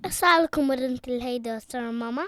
Assalamu warahmatullahi dosto mama.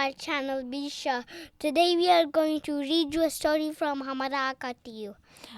our channel Be Shah. Today we are going to read you a story from Hamara AAqa to you.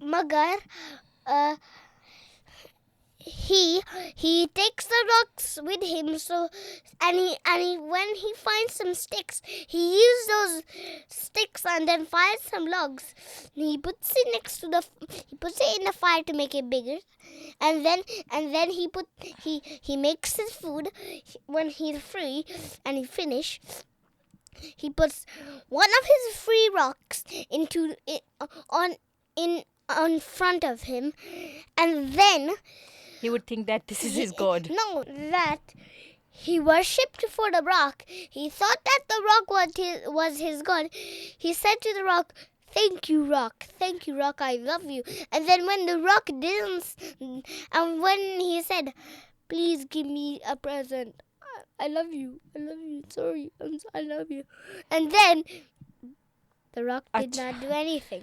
Magar, he takes the rocks with him, so and he when he finds some sticks, he uses those sticks and then fires some logs. He puts it in the fire to make it bigger, and then he makes his food. When he's free and he finish, he puts one of his free rocks into it on front of him, and then He would think that this is his god. No, that he worshipped for the rock. He thought that the rock was his god. He said to the rock, "Thank you, rock. Thank you, rock. I love you." And then when the rock didn't, and when he said, "Please give me a present. I love you. I love you. Sorry, I love you." And then the rock did not do anything.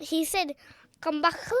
He said, "Kambakha,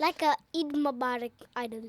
Like a Eid Mubarak idol.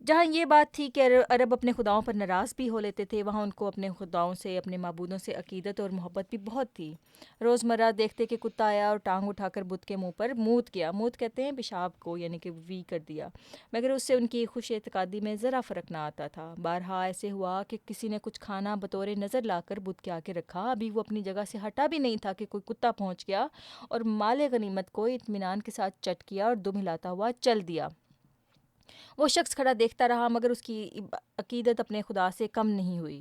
جہاں یہ بات تھی کہ عرب اپنے خداؤں پر ناراض بھی ہو لیتے تھے، وہاں ان کو اپنے خداؤں سے، اپنے معبودوں سے عقیدت اور محبت بھی بہت تھی۔ روزمرہ دیکھتے کہ کتا آیا اور ٹانگ اٹھا کر بت کے منہ پر موت کیا، موت کہتے ہیں پیشاب کو، یعنی کہ وی کر دیا، مگر اس سے ان کی خوش اعتقادی میں ذرا فرق نہ آتا تھا۔ بارہا ایسے ہوا کہ کسی نے کچھ کھانا بطور نظر لا کر بت کے آگے رکھا، ابھی وہ اپنی جگہ سے ہٹا بھی نہیں تھا کہ کوئی کتا پہنچ گیا اور مال غنیمت کو اطمینان کے ساتھ چٹ کیا اور دم ہلاتا ہوا چل دیا۔ وہ شخص کھڑا دیکھتا رہا مگر اس کی عقیدت اپنے خدا سے کم نہیں ہوئی۔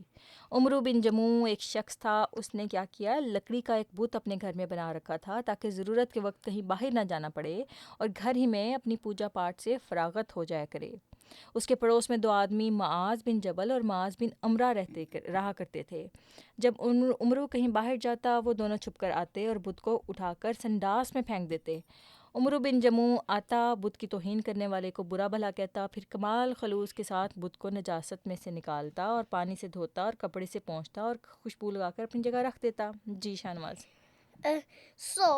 عمرو بن جموع ایک شخص تھا، اس نے کیا کیا، لکڑی کا ایک بت اپنے گھر میں بنا رکھا تھا تاکہ ضرورت کے وقت کہیں باہر نہ جانا پڑے اور گھر ہی میں اپنی پوجا پاٹ سے فراغت ہو جایا کرے۔ اس کے پڑوس میں 2 آدمی معاذ بن جبل اور معاذ بن عمرہ رہا کرتے تھے۔ جب عمرو کہیں باہر جاتا وہ دونوں چھپ کر آتے اور بت کو اٹھا کر سنڈاس میں پھینک دیتے۔ عمرو بن جموع آتا، بت کی توہین کرنے والے کو برا بھلا کہتا، پھر کمال خلوص کے ساتھ بت کو نجاست میں سے نکالتا اور پانی سے دھوتا اور کپڑے سے پونچھتا اور خوشبو لگا کر اپنی جگہ رکھ دیتا۔ جی Shah Nawaz. So,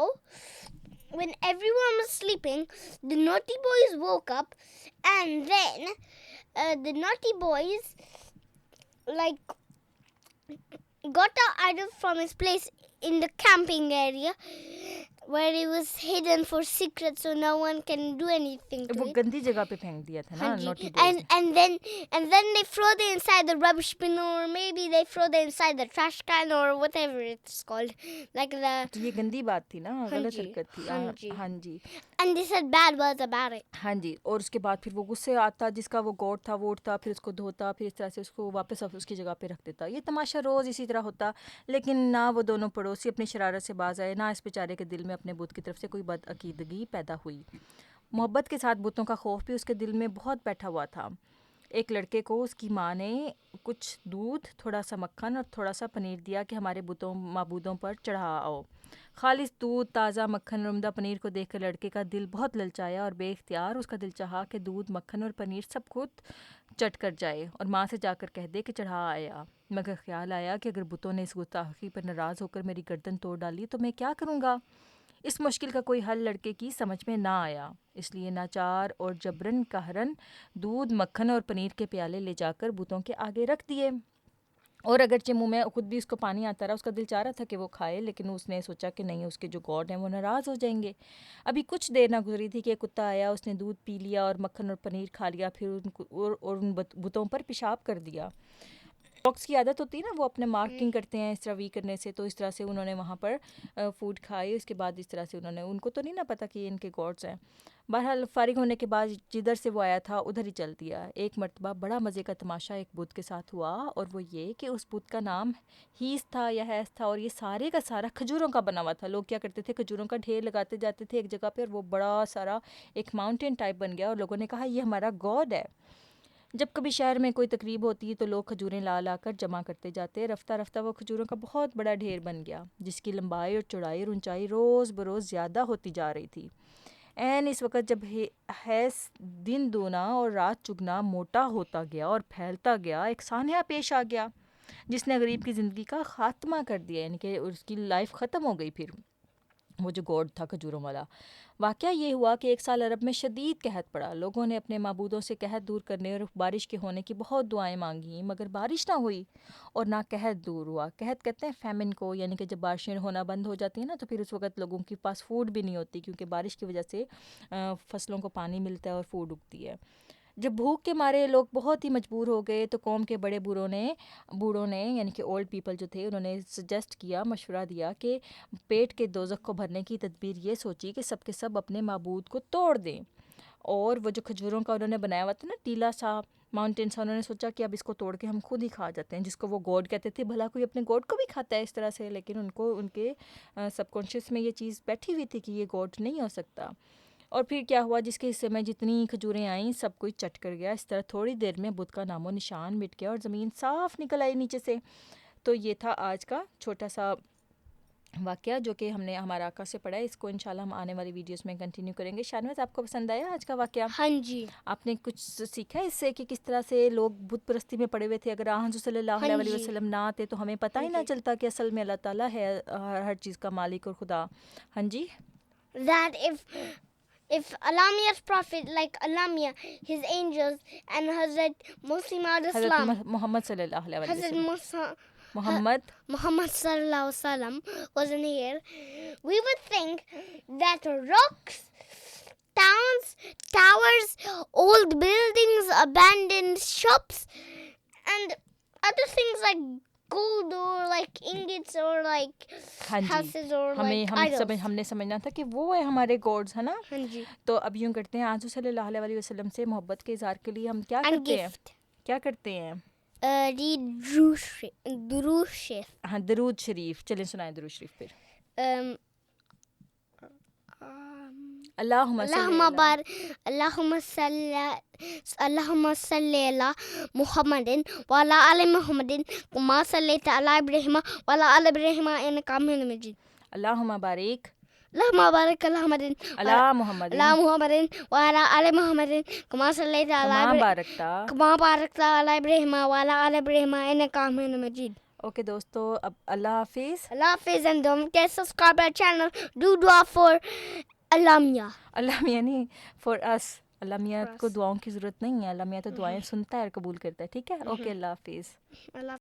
when everyone was sleeping, the naughty boys woke up, and then the naughty boys like got out idol from his place in the camping area where he was hidden for secret, so no one can do anything to وہ it. گندی جگہ پہ پھینک دیا تھا نا Hanji. Naughty boys نے۔ And then they throw it inside the rubbish bin, or maybe they throw it inside the trash can or whatever it's called, like the. تو یہ گندی بات تھی نا، غلط Hanji. حرکت تھی۔ Hanji. ہاں جی And they said bad words about it. ہاں جی، اور اس کے بعد پھر وہ غصے آتا، جس کا وہ گوٹ تھا وہ اٹھتا، پھر اس کو دھوتا، پھر اس طرح سے اس کو واپس اس کی جگہ پہ رکھ دیتا۔ یہ تماشا روز اسی طرح ہوتا، لیکن نہ وہ دونوں پڑوسی اپنی شرارت سے باز آئے، نہ اس بیچارے کے دل میں اپنے بت کی طرف سے کوئی بد عقیدگی پیدا ہوئی۔ محبت کے ساتھ بتوں کا خوف بھی اس کے دل میں بہت بیٹھا ہوا تھا۔ ایک لڑکے کو اس کی ماں نے کچھ دودھ، تھوڑا سا مکھن اور تھوڑا سا پنیر دیا کہ ہمارے معبودوں پر چڑھا آؤ۔ خالص دودھ، تازہ مکھن اور عمدہ پنیر کو دیکھ کر لڑکے کا دل بہت للچایا اور بے اختیار اس کا دل چاہا کہ دودھ، مکھن اور پنیر سب خود چٹ کر جائے اور ماں سے جا کر کہہ دے کہ چڑھا آیا۔ مگر خیال آیا کہ اگر بتوں نے اس گستاخی پر ناراض ہو کر میری گردن توڑ ڈالی تو میں کیا کروں گا۔ اس مشکل کا کوئی حل لڑکے کی سمجھ میں نہ آیا، اس لیے ناچار اور جبرن قہرن دودھ، مکھن اور پنیر کے پیالے لے جا کر بتوں کے آگے رکھ دیے، اور اگرچہ منہ میں خود بھی اس کو پانی آتا رہا، اس کا دل چاہ رہا تھا کہ وہ کھائے، لیکن اس نے سوچا کہ نہیں، اس کے جو گاڈ ہیں وہ ناراض ہو جائیں گے۔ ابھی کچھ دیر نہ گزری تھی کہ ایک کتا آیا، اس نے دودھ پی لیا اور مکھن اور پنیر کھا لیا، پھر ان بتوں پر پیشاب کر دیا۔ ڈاگس کی عادت ہوتی ہے نا، وہ اپنے مارکنگ کرتے ہیں اس طرح وی کرنے سے، تو اس طرح سے انہوں نے وہاں پر فوڈ کھائی، اس کے بعد اس طرح سے ان کو تو نہیں نا پتہ کہ یہ ان کے گاڈس ہیں۔ بہرحال فارغ ہونے کے بعد جدھر سے وہ آیا تھا ادھر ہی چل دیا۔ ایک مرتبہ بڑا مزے کا تماشا ایک بت کے ساتھ ہوا، اور وہ یہ کہ اس بت کا نام ہیس تھا یا ہیس تھا، اور یہ سارے کا سارا کھجوروں کا بنا ہوا تھا۔ لوگ کیا کرتے تھے، کھجوروں کا ڈھیر لگاتے جاتے تھے ایک جگہ پہ، اور وہ بڑا سارا ایک ماؤنٹین ٹائپ بن گیا، اور لوگوں نے کہا یہ ہمارا گاڈ ہے۔ جب کبھی شہر میں کوئی تقریب ہوتی تو لوگ کھجوریں لا لا کر جمع کرتے جاتے، رفتہ رفتہ وہ کھجوروں کا بہت بڑا ڈھیر بن گیا، جس کی لمبائی اور چوڑائی اور اونچائی روز بروز زیادہ ہوتی جا رہی تھی۔ عین اس وقت جب حیث دن دونا اور رات چگنا موٹا ہوتا گیا اور پھیلتا گیا، ایک سانحہ پیش آ گیا جس نے غریب کی زندگی کا خاتمہ کر دیا، یعنی کہ اس کی لائف ختم ہو گئی۔ پھر وہ جو گوڈ تھا کھجوروں والا، واقعہ یہ ہوا کہ ایک سال عرب میں شدید قحط پڑا۔ لوگوں نے اپنے معبودوں سے قحط دور کرنے اور بارش کے ہونے کی بہت دعائیں مانگیں، مگر بارش نہ ہوئی اور نہ قحط دور ہوا۔ قحط کہتے ہیں فیمن کو، یعنی کہ جب بارشیں ہونا بند ہو جاتی ہیں نا، تو پھر اس وقت لوگوں کے پاس فوڈ بھی نہیں ہوتی، کیونکہ بارش کی وجہ سے فصلوں کو پانی ملتا ہے اور فوڈ اگتی ہے۔ جب بھوک کے مارے لوگ بہت ہی مجبور ہو گئے تو قوم کے بڑے بوڑھوں نے یعنی کہ اولڈ پیپل جو تھے، انہوں نے سجیسٹ کیا، مشورہ دیا کہ پیٹ کے دوزخ کو بھرنے کی تدبیر یہ سوچی کہ سب کے سب اپنے معبود کو توڑ دیں، اور وہ جو کھجوروں کا انہوں نے بنایا ہوا تھا نا ٹیلا سا، ماؤنٹین سا، انہوں نے سوچا کہ اب اس کو توڑ کے ہم خود ہی کھا جاتے ہیں، جس کو وہ گوڈ کہتے تھے۔ بھلا کوئی اپنے گوڈ کو بھی کھاتا ہے اس طرح سے، لیکن ان کے سب کانشیس میں یہ چیز بیٹھی ہوئی تھی کہ یہ گوڈ نہیں ہو سکتا۔ اور پھر کیا ہوا، جس کے حصے میں جتنی کھجوریں آئیں سب کوئی چٹ کر گیا۔ اس طرح تھوڑی دیر میں بت کا نام و نشان مٹ گیا اور زمین صاف نکل آئی نیچے سے۔ تو یہ تھا آج کا چھوٹا سا واقعہ جو کہ ہم نے ہمارا آقا سے پڑھا ہے۔ اس کو انشاءاللہ ہم آنے والی ویڈیوز میں کنٹینیو کریں گے۔ شانوز، آپ کو پسند آیا آج کا واقعہ؟ ہاں جی، آپ نے کچھ سیکھا اس سے کہ کس طرح سے لوگ بت پرستی میں پڑے ہوئے تھے؟ اگر حضور صلی اللہ علیہ وسلم نہ آتے تو ہمیں پتہ ہی نہ چلتا کہ اصل میں اللہ تعالیٰ ہے ہر چیز کا مالک اور خدا۔ ہاں جی، that if Alamiya's prophet, like Alamiya, his angels, and Hazrat Muslim حضرت Islam, محمد صلی اللہ علیہ Hazrat وسلم محمد Muhammad sallallahu alaihi wasallam wasn't here, we would think that rocks, towns, towers, old buildings, abandoned shops, and other things like gold or like ingots or like ہاں جی houses or ہمیں like ہم idols. ہم نے سمجھنا تھا کہ وہ ہے ہمارے گوڈز ہے نا. ہاں جی. تو اب یوں کرتے ہیں آنسو صلی اللہ علیہ وسلم سے محبت کے اظہار کے لیے ہم کیا And کرتے ہیں gift. کیا کرتے ہیں Read Durood Sharif. ہاں درود شریف. چلیں سنائیں درود شریف پھر. اللہم صلی علی محمد وعلی آل محمد کما صلیت علی ابراہیم وعلی آل ابراہیم انک حمید مجید. اللہم بارک اللہم بارک علی محمد علی محمد علی محمد وعلی آل محمد کما صلیت کما بارکتا علی ابراہیم وعلی آل ابراہیم انک حمید مجید. اوکے دوستو اب اللہ حافظ. Allah Hafiz, and don't forget to subscribe our channel. Do dua for Alamiya. اللہ میاں نہیں فار اس. اللہ میاں For us. کو دعاؤں کی ضرورت نہیں ہے. اللہ میاں تو دعائیں سنتا ہے اور قبول کرتا ہے. ٹھیک ہے. اوکے اللہ حافظ. Allah